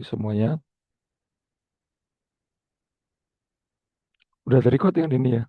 semuanya. Udah record yang ini ya?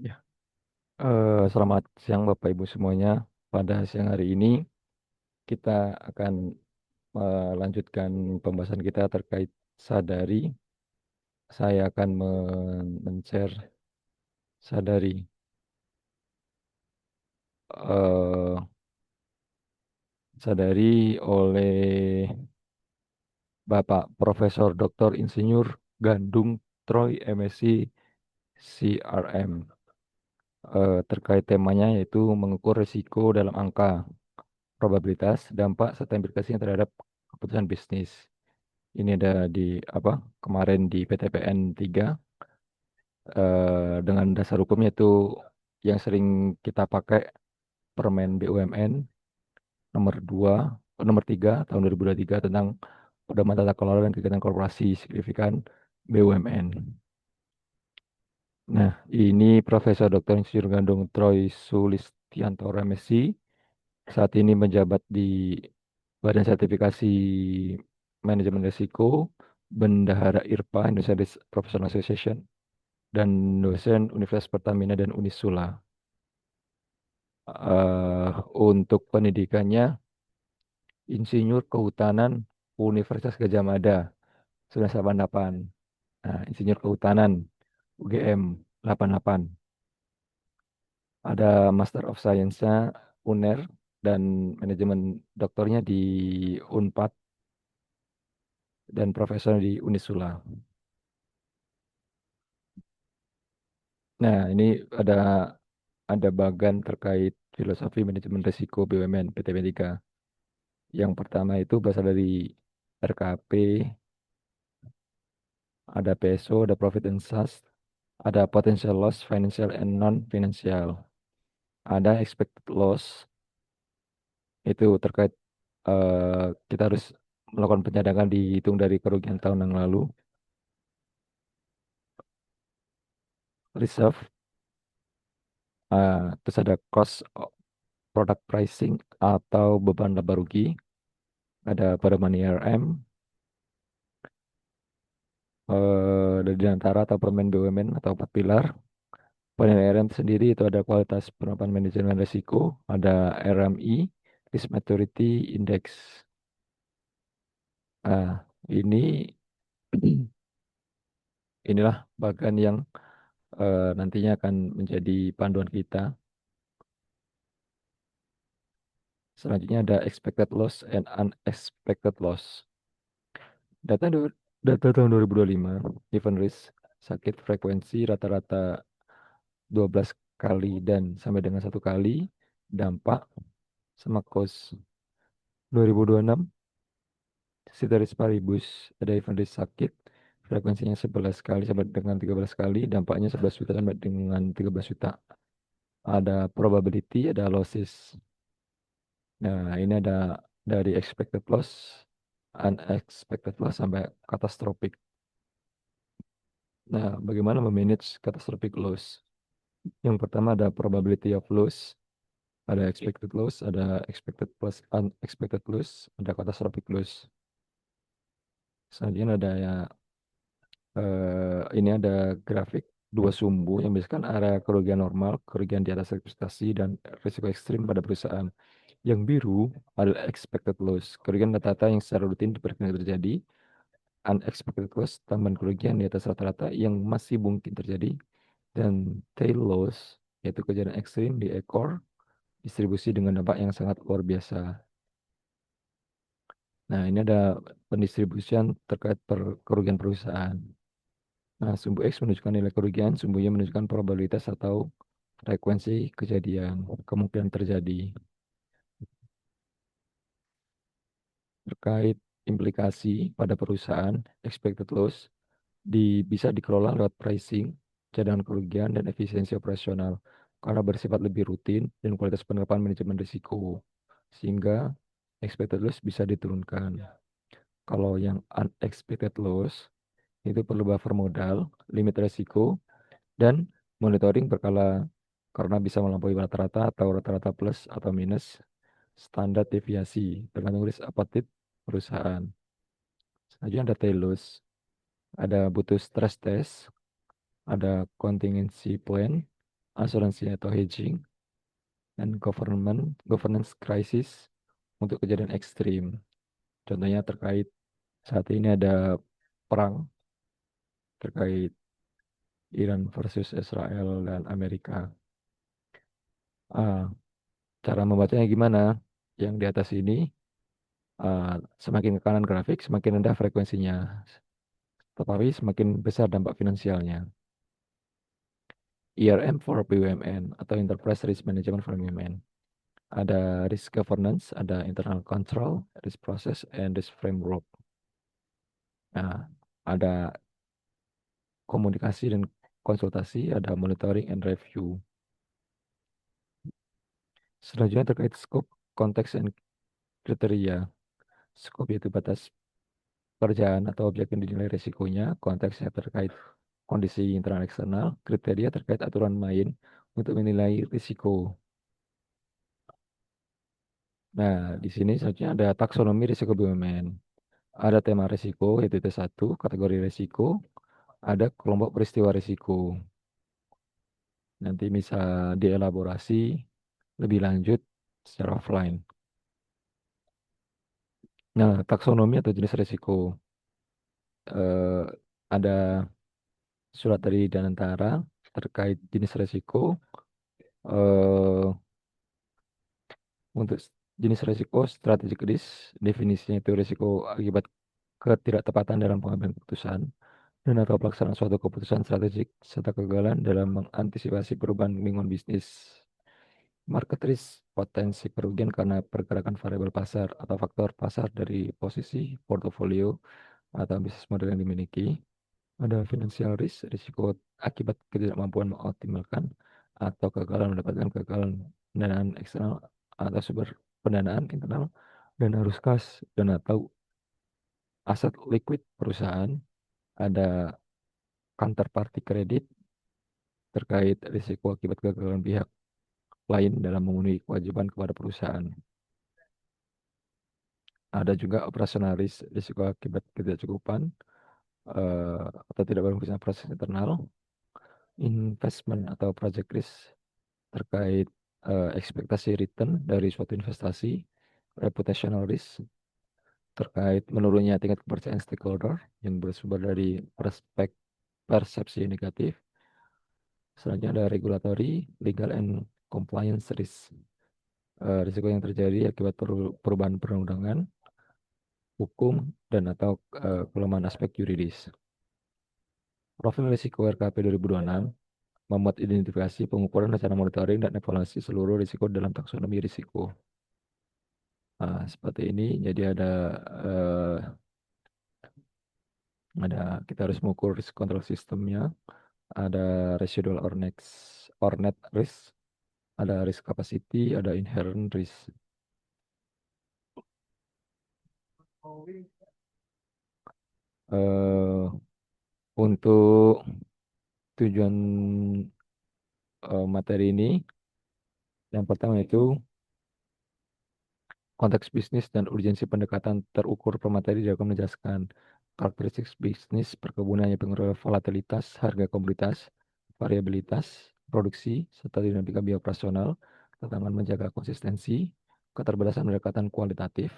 Ya. Selamat siang Bapak Ibu semuanya. Pada siang hari ini kita akan melanjutkan pembahasan kita terkait sadari. Saya akan men-share sadari. eh Sadari oleh Bapak Profesor Dr. Insinyur Gandung Troy MSc CRM. Terkait temanya yaitu mengukur risiko dalam angka, probabilitas, dampak, serta implikasinya terhadap keputusan bisnis. Ini ada di apa kemarin di PTPN 3 dengan dasar hukumnya itu yang sering kita pakai Permen BUMN nomor 2 nomor 3 tahun 2023 tentang pedoman tata kelola dan kegiatan korporasi signifikan BUMN. Nah, ini Profesor Dr. Insinyur Gandung Troy Sulistianto Ramesi saat ini menjabat di Badan Sertifikasi Manajemen Risiko, Bendahara IRPA Indonesia Professional Association, dan dosen Universitas Pertamina dan Unisula. Untuk pendidikannya, Insinyur Kehutanan Universitas Gajah Mada 988. Nah, Insinyur Kehutanan UGM 88. Ada Master of Science-nya UNER dan manajemen doktornya di Unpad dan profesor di Unisula. Nah, ini ada ada bagan terkait filosofi manajemen risiko BUMN PTP 3. Yang pertama itu berasal dari RKP, ada PSO, ada Profit and Loss, ada Potential Loss, Financial and Non-Financial. Ada Expected Loss, itu terkait kita harus melakukan pencadangan dihitung dari kerugian tahun yang lalu. Reserve, terus ada Cost Product Pricing atau beban laba rugi, ada pedoman IRM, dari antara atau permen BUMN atau 4 pilar. Penilaian RM sendiri itu ada kualitas penerapan manajemen risiko, ada RMI, Risk Maturity Index. Nah, ini inilah bagian yang nantinya akan menjadi panduan kita. Selanjutnya ada expected loss and unexpected loss. Data data tahun 2025, event risk sakit frekuensi rata-rata 12 kali dan sampai dengan 1 kali, dampak sama cost 2026 Ceteris paribus, ada event risk sakit frekuensinya 11 kali sampai dengan 13 kali, dampaknya 11 juta sampai dengan 13 juta. Ada probability, ada losses. Nah, ini ada dari expected loss, unexpected loss sampai catastrophic. Nah, bagaimana memanage catastrophic loss? Yang pertama ada probability of loss, ada expected loss, ada expected plus unexpected loss, ada catastrophic loss. Selanjutnya ada ya, ini ada grafik dua sumbu yang misalkan area kerugian normal, kerugian di atas ekspektasi, dan risiko ekstrim pada perusahaan. Yang biru adalah expected loss, kerugian rata-rata yang secara rutin diperkirakan terjadi. Unexpected loss, tambahan kerugian di atas rata-rata yang masih mungkin terjadi. Dan tail loss, yaitu kejadian ekstrim di ekor distribusi dengan dampak yang sangat luar biasa. Nah, ini ada pendistribusian terkait kerugian perusahaan. Nah, sumbu X menunjukkan nilai kerugian, sumbu Y menunjukkan probabilitas atau frekuensi kejadian, kemungkinan terjadi. Terkait implikasi pada perusahaan, expected loss bisa dikelola lewat pricing, cadangan kerugian, dan efisiensi operasional karena bersifat lebih rutin dan kualitas penerapan manajemen risiko, sehingga expected loss bisa diturunkan. Kalau yang unexpected loss itu perlu buffer modal, limit risiko, dan monitoring berkala karena bisa melampaui rata-rata atau rata-rata plus atau minus standar deviasi tergantung risk appetite perusahaan. Selanjutnya ada TELUS, ada butuh stress test, ada contingency plan, asuransi atau hedging, dan governance crisis untuk kejadian ekstrim. Contohnya terkait saat ini ada perang terkait Iran versus Israel dan Amerika. Ah, cara membacanya gimana? Yang di atas ini ah, semakin ke kanan grafik, semakin rendah frekuensinya, tetapi semakin besar dampak finansialnya. ERM for BUMN atau Enterprise Risk Management for BUMN. Ada risk governance, ada internal control, risk process, and risk framework. Nah, ada komunikasi dan konsultasi, ada monitoring and review. Selanjutnya terkait scope, konteks, dan kriteria. Scope yaitu batas pekerjaan atau objek yang dinilai risikonya, konteksnya terkait kondisi internal eksternal, kriteria terkait aturan main untuk menilai risiko. Nah, di sini selanjutnya ada taksonomi risiko BUMN. Ada tema risiko, yaitu T1, kategori risiko, ada kelompok peristiwa risiko. Nanti bisa dielaborasi lebih lanjut secara offline. Nah, taksonomi atau jenis risiko. Eh, ada surat dari Danantara terkait jenis risiko. Eh, untuk jenis risiko strategic risk, definisinya itu risiko akibat ketidaktepatan dalam pengambilan keputusan dan atau pelaksanaan suatu keputusan strategik serta kegagalan dalam mengantisipasi perubahan lingkungan bisnis. Market risk, potensi kerugian karena pergerakan variabel pasar atau faktor pasar dari posisi, portofolio, atau bisnis model yang dimiliki. Ada financial risk, risiko akibat ketidakmampuan mengoptimalkan atau kegagalan mendapatkan kegagalan pendanaan eksternal atau sumber pendanaan internal dan arus kas dan atau aset liquid perusahaan. Ada counterparty kredit terkait risiko akibat kegagalan pihak lain dalam memenuhi kewajiban kepada perusahaan. Ada juga operational risk, risiko akibat ketidakcukupan atau tidak bagusnya proses internal. Investment atau project risk terkait ekspektasi return dari suatu investasi. Reputational risk terkait menurunnya tingkat kepercayaan stakeholder yang bersumber dari persepsi negatif. Selanjutnya ada regulatory, legal, and compliance risk. Risiko yang terjadi akibat perubahan perundangan, hukum, dan atau kelemahan aspek yuridis. Profil risiko RKP 2026 memuat identifikasi, pengukuran, rencana monitoring, dan evaluasi seluruh risiko dalam taksonomi risiko. Nah, seperti ini, jadi eh, ada kita harus mengukur risk control sistemnya, ada residual or net risk, ada risk capacity, ada inherent risk. Eh, untuk tujuan materi ini, yang pertama itu konteks bisnis dan urgensi pendekatan terukur per materi dapat menjelaskan karakteristik bisnis perkebunan yang pengaruh volatilitas, harga komoditas, variabilitas, produksi, serta dinamika bioperasional, tantangan menjaga konsistensi, keterbatasan pendekatan kualitatif,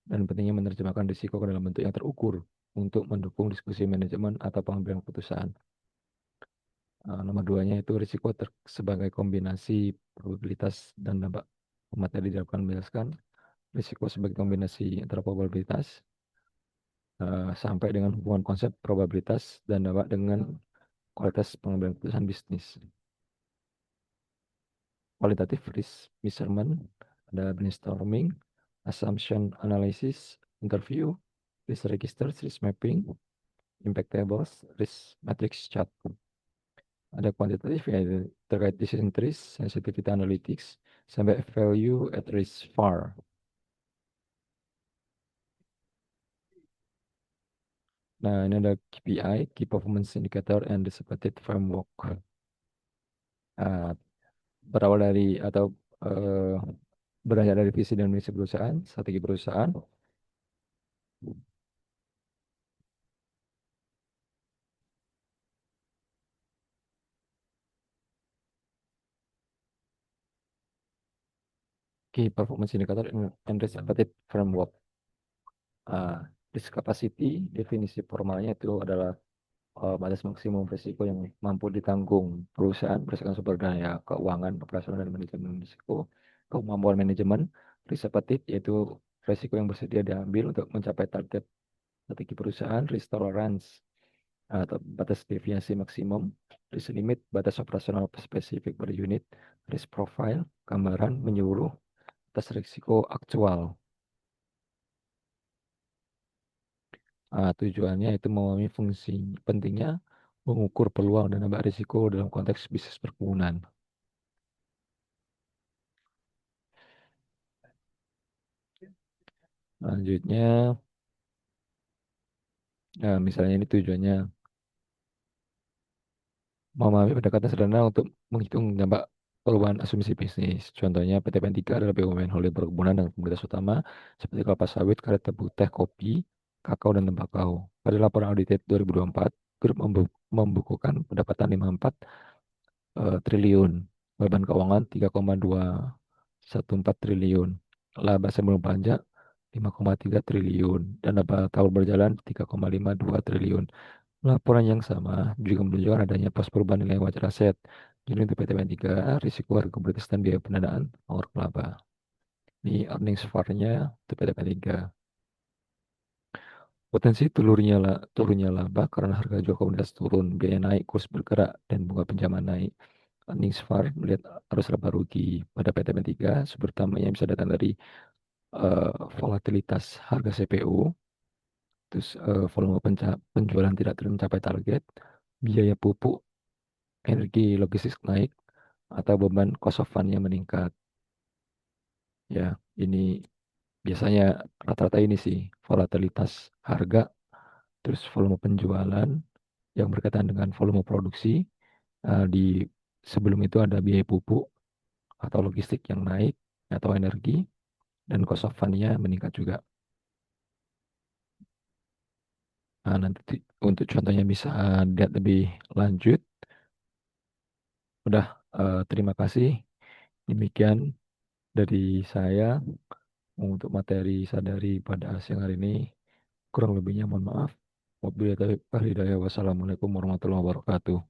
dan pentingnya menerjemahkan risiko ke dalam bentuk yang terukur untuk mendukung diskusi manajemen atau pengambilan keputusan. Nomor duanya itu risiko sebagai kombinasi probabilitas dan dampak materi dapat menjelaskan risiko sebagai kombinasi antara probabilitas sampai dengan hubungan konsep probabilitas dan dampak dengan kualitas pengambilan keputusan bisnis. Kualitatif risk measurement, ada brainstorming, assumption analysis, interview, risk registers, risk mapping, impact tables, risk matrix chart. Ada kuantitatif ya terkait decision trees, sensitivity analytics, sampai value at risk far. Nah, ini ada KPI, Key Performance Indicator and Distributed Framework. berawal dari atau eh, beranjak dari visi dan misi perusahaan, strategi perusahaan. Key performance indicator and risk appetite framework. Ah, risk capacity, definisi formalnya itu adalah batas maksimum risiko yang mampu ditanggung perusahaan berdasarkan sumber daya keuangan, operasional, dan manajemen risiko. Kemampuan manajemen, risk appetite yaitu risiko yang bersedia diambil untuk mencapai target strategi perusahaan, risk tolerance atau batas deviasi maksimum, risk limit, batas operasional spesifik per unit, risk profile, gambaran menyeluruh atas risiko aktual. Tujuannya itu memahami fungsi pentingnya mengukur peluang dan dampak risiko dalam konteks bisnis perkebunan. Selanjutnya, misalnya ini tujuannya memahami pendekatan sederhana untuk menghitung dampak perubahan asumsi bisnis. Contohnya PTPN 3 adalah BUMN holding perkebunan dan komoditas utama seperti kelapa sawit, karet tebu, teh, kopi, kakao, dan tembakau. Pada laporan audited 2024, grup membukukan pendapatan 54 triliun, beban keuangan 3,214 triliun, laba sebelum pajak 5,3 triliun, dan laba tahun berjalan 3,52 triliun. Laporan yang sama juga menunjukkan adanya pos perubahan nilai wajar aset. Jadi untuk PTPN 3, risiko harga komoditas dan biaya pendanaan awal laba. Ini earnings VAR-nya untuk PTPN 3. Potensi turunnya laba karena harga jual komoditas turun, biaya naik, kurs bergerak, dan bunga pinjaman naik. Earnings VAR melihat arus laba rugi pada PTPN 3, sumber utamanya bisa datang dari eh, volatilitas harga CPO, terus volume penjualan tidak tercapai target, biaya pupuk, energi logistik naik, atau beban cost of fund yang meningkat. Ya, ini biasanya rata-rata ini sih, volatilitas harga, terus volume penjualan yang berkaitan dengan volume produksi. Di sebelum itu ada biaya pupuk atau logistik yang naik, atau energi, dan cost of fund-nya meningkat juga. Nanti untuk contohnya bisa lihat lebih lanjut. Udah, terima kasih. Demikian dari saya untuk materi sadari pada siang hari ini. Kurang lebihnya mohon maaf. Wabillahi taufiq wal hidayah. Wassalamualaikum warahmatullahi wabarakatuh.